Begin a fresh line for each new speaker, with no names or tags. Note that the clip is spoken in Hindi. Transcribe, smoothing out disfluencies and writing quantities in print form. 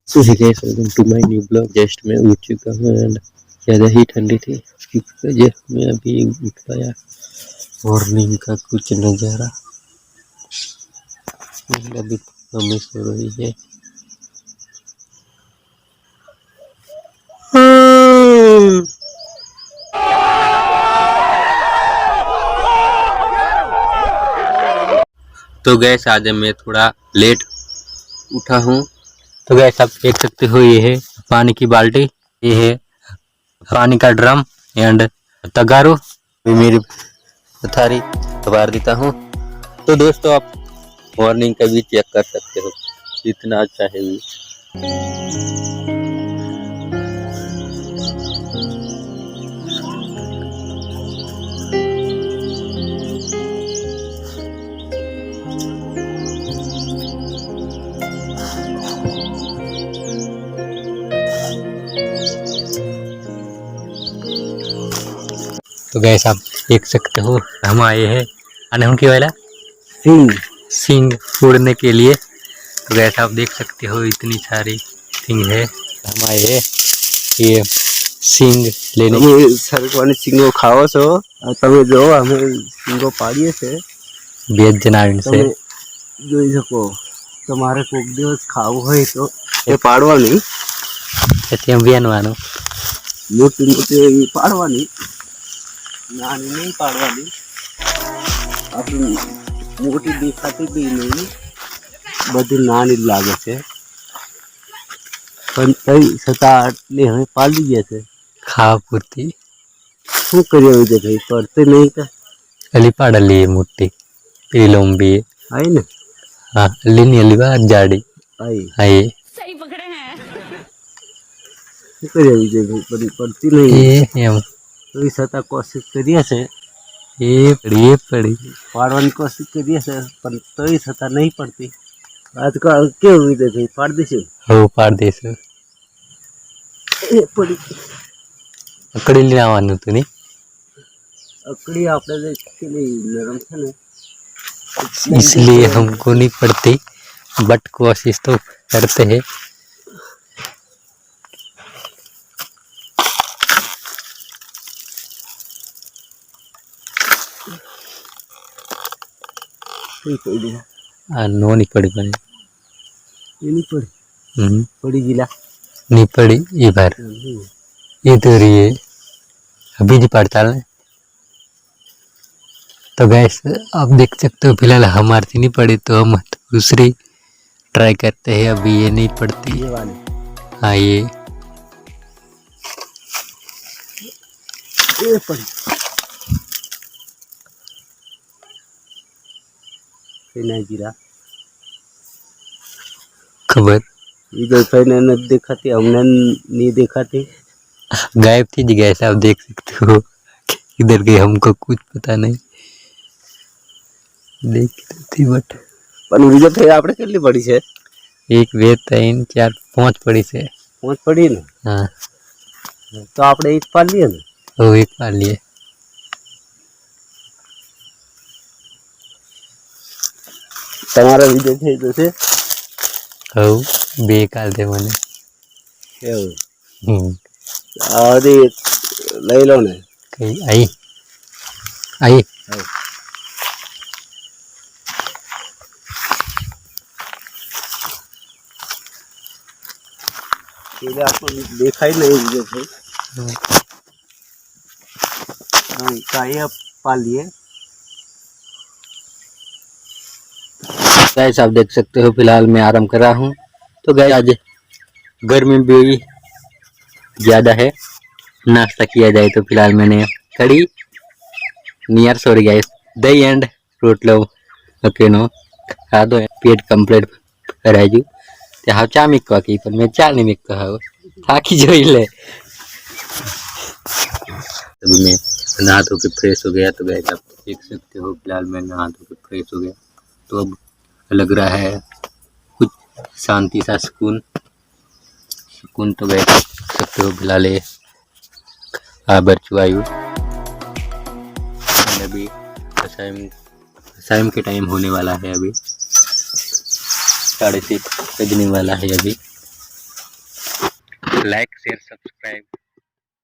So hey guys, welcome to my new blog. Just मैं उठ चुका हूँ एंड ज़्यादा ही ठंडी थी, उसकी वजह मैं अभी उठ पाया। मॉर्निंग का कुछ नज़ारा अभी मम्मी सो रही है। तो गैस आज मैं थोड़ा लेट उठा हूँ। तो गैस आप देख सकते हो, ये है पानी की बाल्टी, ये है पानी का ड्रम एंड तगारू भी मेरी पथारी सवार देता हूँ। तो दोस्तों आप मॉर्निंग का भी चेक कर सकते हो, इतना अच्छा है व्यू। तो गैस आप देख सकते हो, हम आए हैं अनहुंकी वाला सिंग उड़ने के लिए। तो गैस आप देख सकते हो, इतनी सारी सिंग है। हम आए हैं ये सिंग लेने।
सरकारने सिंगो खाओ છો તમે જો અમે સિંગો પાડીએ છે
बेच जनाविन से
તમે જોઈ શકો તમારે કોક દિવસ ખાવું હોય તો એ પાડવાની
बेनवानो
મોટી મોટી એવી પાડવાની નાની નહીં પાડવાની આપણી મોટી દેખાતી બી નહીં બધી નાની જ લાગે છે પણ તઈ છતાં આટલી હવે પાડી ગયા છે
खावा पूर्ति
શું કરીએ વિજયભાઈ પડતે નહીં તો
अली पाडली मोटी लंबी
आई ने
हाँ अली नहीं अली बार जाड़ी
आई
आई
सही पकड़े हैं।
શું કરીએ વિજયભાઈ પણ પડતી નહીં
ये हम
તોય છતાં કોશિશ કરીએ છે
ये पड़ी
પાડવાની કોશિશ કરીએ છે પણ તોય છતાં નહીં પડતી આજકાલ કેવું વિજયભાઈ પાડી દઈશું
हो पाड़ देश
એ પડી
अकड़ी ले आवानु तू नहीं
અકડી આપણે જે પેલી નરમ છે ને
इसलिए हमको नहीं पड़ती, बट कोशिश तो करते हैं।
કઈ પડી
नो नहीं पड़ी बनी
એની પડી ગયેલા
नहीं पड़ी ये बार ये तो रही है अभी जी पड़ता है। तो गैस आप देख सकते हो, फिलहाल हमारी थी नहीं पड़ी तो हम दूसरी ट्राई करते हैं। अभी ये नहीं पड़ती।
એ વાલી
हाँ ये
એ પડી કઈ નહીં ગીરા
खबर
વિજયભાઈને નથી દેખાતી અમને નહીં દેખાતી
गायब थी जी। गैस आप देख सकते हो, इधर गई हमको कुछ पता नहीं। देखी थी बट
પણ વિજયભાઈ આપણે કેટલી પડી છે
एक वे 3 4 5 पड़ी से।
5 પડી ને
हाँ
તો આપણે એક પાડી લઈએ ને
वो एक पार लिए।
તમારા વિજયભાઈ તો છે
हो बेकार दे मने
એવું આધી લઈ લો ને
कहीं आई आई
એટલે આપણને દેખાય નહીં વિજયભાઈ હા કાંઈ પાલીએ
गैस आप देख सकते हो, फिलहाल मैं आराम कर रहा हूँ। तो गैस आज गर्मी भी ज़्यादा है, नाश्ता किया जाए तो फिलहाल मैंने कड़ी नियर सॉरी गैस दही एंड फ्रूट लो ओके नो खा दो पेट कंप्लीट कराजू ते हाँ चा मिक्का की पर मैं चा नहीं मिक्का हाँ थाकी जो ही ले। अभी मैं नहा धो के फ्रेश हो गया। तो गैस आप देख सकते हो, फिलहाल मैं नहा धो के फ्रेश हो गया। तो अब लग रहा है कुछ शांति सा सुकून तो बैठ सकते हो। फिलहाल बरचुआयु अभी शाम के टाइम होने वाला है, अभी 6:30 बजने वाला है अभी। Like share subscribe